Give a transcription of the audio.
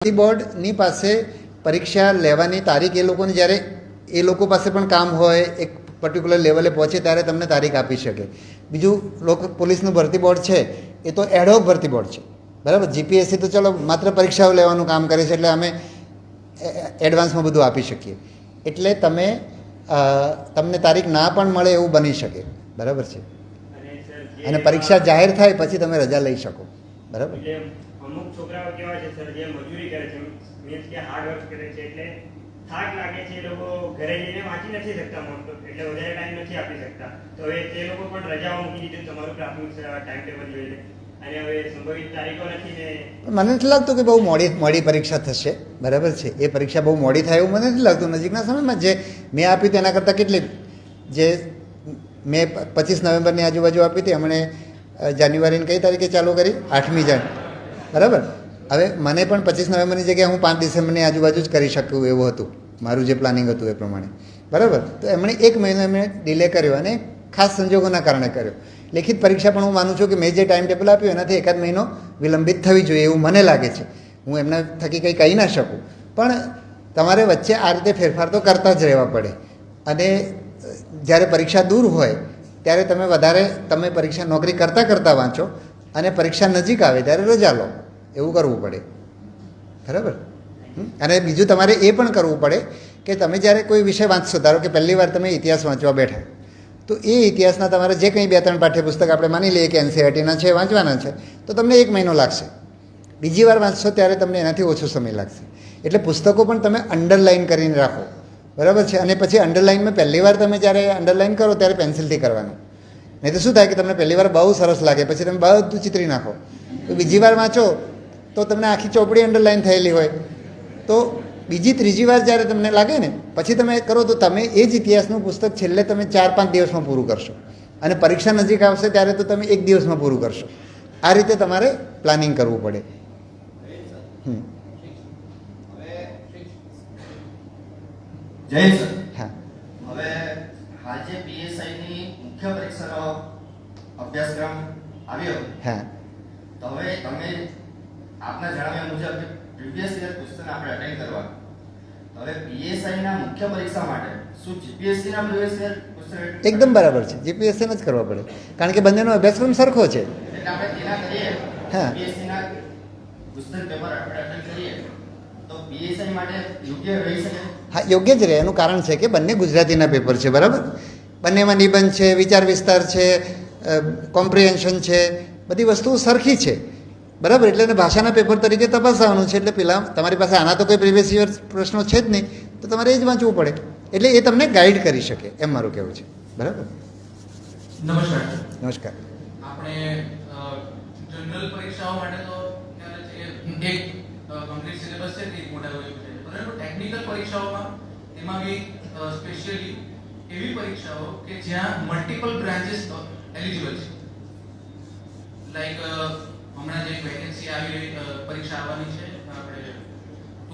ભરતી બોર્ડની પાસે પરીક્ષા લેવાની તારીખ એ લોકોને જ્યારે એ લોકો પાસે પણ કામ હોય એક પર્ટિક્યુલર લેવલે પહોંચે ત્યારે તમને તારીખ આપી શકે. બીજું પોલીસનું ભરતી બોર્ડ છે એ તો એડહોક ભરતી બોર્ડ છે, બરાબર. જીપીએસસી તો ચલો માત્ર પરીક્ષાઓ લેવાનું કામ કરે છે, એટલે અમે એડવાન્સમાં બધું આપી શકીએ. એટલે તમને તારીખ ના પણ મળે એવું બની શકે, બરાબર છે. અને પરીક્ષા જાહેર થાય પછી તમે રજા લઈ શકો, બરાબર. અમુક છોકરાઓ કેવા છે સર, જે મજૂરી કરે છે, મીન્સ કે હાર્ડ વર્ક કરે છે, એટલે થાક લાગે છે, એ લોકો ઘરે જઈને વાંચી નથી શકતા મોટો, એટલે વધારે ટાઈમ નથી આપી શકતા. તો હવે તે લોકો પણ રજાઓ મૂકી દીધી તમારું પ્રાથમિક ટાઈમ ટેબલ જોઈને, અને હવે સંભવિત તારીખો નથી ને. મને નથી લાગતું કે બહુ મોડી પરીક્ષા થશે, બરાબર છે. એ પરીક્ષા બહુ મોડી થાય એવું મને નથી લાગતું. નજીકના સમયમાં જે મેં આપી તેના કરતાં કેટલી, જે મેં 25 નવેમ્બરની આજુબાજુ આપી હતી, હમણે જાન્યુઆરીની કઈ તારીખે ચાલુ કરી, 8મી જાન્યુઆરી, બરાબર. હવે મને પણ 25 નવેમ્બરની જગ્યાએ હું 5 ડિસેમ્બરની આજુબાજુ જ કરી શકું એવું હતું મારું જે પ્લાનિંગ હતું એ પ્રમાણે, બરાબર. તો એમણે 1 મહિનો એમણે ડિલે કર્યો, અને ખાસ સંજોગોના કારણે કર્યો. લેખિત પરીક્ષા પણ હું માનું છું કે મેં જે ટાઈમ ટેબલ આપ્યું એનાથી એકાદ મહિનો વિલંબિત થવી જોઈએ એવું મને લાગે છે. હું એમના થકી કંઈ કહી ના શકું, પણ તમારે વચ્ચે આ રીતે ફેરફાર તો કરતા જ રહેવા પડે. અને જ્યારે પરીક્ષા દૂર હોય ત્યારે તમે પરીક્ષા નોકરી કરતાં વાંચો, અને પરીક્ષા નજીક આવે ત્યારે રજા લો, એવું કરવું પડે, બરાબર. અને બીજું તમારે એ પણ કરવું પડે કે તમે જ્યારે કોઈ વિષય વાંચશો, ધારો કે પહેલી વાર તમે ઇતિહાસ વાંચવા બેઠા, તો એ ઇતિહાસના તમારે જે કંઈ 2-3 પાઠ્યપુસ્તક આપણે માની લઈએ કે એનસીઈઆરટીના છે, વાંચવાના છે, તો તમને 1 મહિનો લાગશે. બીજી વાર વાંચશો ત્યારે તમને એનાથી ઓછો સમય લાગશે. એટલે પુસ્તકો પણ તમે અંડરલાઇન કરીને રાખો, બરાબર છે. અને પછી અંડરલાઇનમાં પહેલી વાર તમે જ્યારે અંડરલાઇન કરો ત્યારે પેન્સિલથી કરવાનું. નહીં તો શું થાય કે તમને પહેલી વાર બહુ સરસ લાગે, પછી તમે બધું ચિતરી નાખો. તો બીજી વાર વાંચો તો તમને આખી ચોપડી અંડરલાઇન થયેલી હોય, તો બીજી ત્રીજી વાર જ્યારે તમને લાગે ને પછી તમે કરો, તો તમે એ જ ઇતિહાસનું પુસ્તક છેલ્લે તમે 4-5 દિવસમાં પૂરું કરશો, અને પરીક્ષા નજીક આવશે ત્યારે તો તમે 1 દિવસમાં પૂરું કરશો. આ રીતે તમારે પ્લાનિંગ કરવું પડે. જય સર. હા, હવે હાલ જે પીએસઆઈની મુખ્ય પરીક્ષાનો અભ્યાસક્રમ આવ્યો, હા, તો હવે તમે આપના જણાવ્યા મુજબ પ્રીવિયસ યર ક્વેશ્ચન આપણે અટેન્ડ કરવા, હવે પીએસઆઈના મુખ્ય પરીક્ષા માટે શું જીપીએસસીના પ્રીવિયસ યર ક્વેશ્ચન એકદમ બરાબર છે. જીપીએસસીને જ કરવા પડે, કારણ કે બંનેનો અભ્યાસક્રમ સરખો છે. એટલે આપણે તેના કરીએ, હા, પીએસસીના ક્વેશ્ચન પેપર આપણે અટેન્ડ કરીએ તો પીએસઆઈ માટે યોગ્ય રહી શકે? હા, યોગ્ય જ રહે. એનું કારણ છે કે બંને ગુજરાતીના પેપર છે, બરાબર. બંનેમાં નિબંધ છે, વિચાર વિસ્તાર છે, કોમ્પ્રિહેન્શન છે, બધી વસ્તુઓ સરખી છે, બરાબર. એટલે એને ભાષાના પેપર તરીકે તપાસવાનું છે. એટલે પેલા તમારી પાસે આના તો કોઈ પ્રીવિયસ યર પ્રશ્નો છે જ નહીં, તો તમારે એ જ વાંચવું પડે. એટલે એ તમને ગાઈડ કરી શકે, એમ મારું કહેવું છે, બરાબર. નમસ્કાર. નમસ્કાર. આપણે જનરલ પરીક્ષાઓ માટે તો એક કમ્પ્લીટ સિલેબસ છે, એક મોટા હોય છે, પરંતુ ટેકનિકલ પરીક્ષાઓમાં એમાં બી સ્પેશિયલી એવી પરીક્ષાઓ કે જ્યાં મલ્ટિપલ બ્રાન્ચીસ એલિજિબલ છે. લાઈક હમણાં જે વેકેન્સી આવી રહી પરીક્ષા આવવાની છે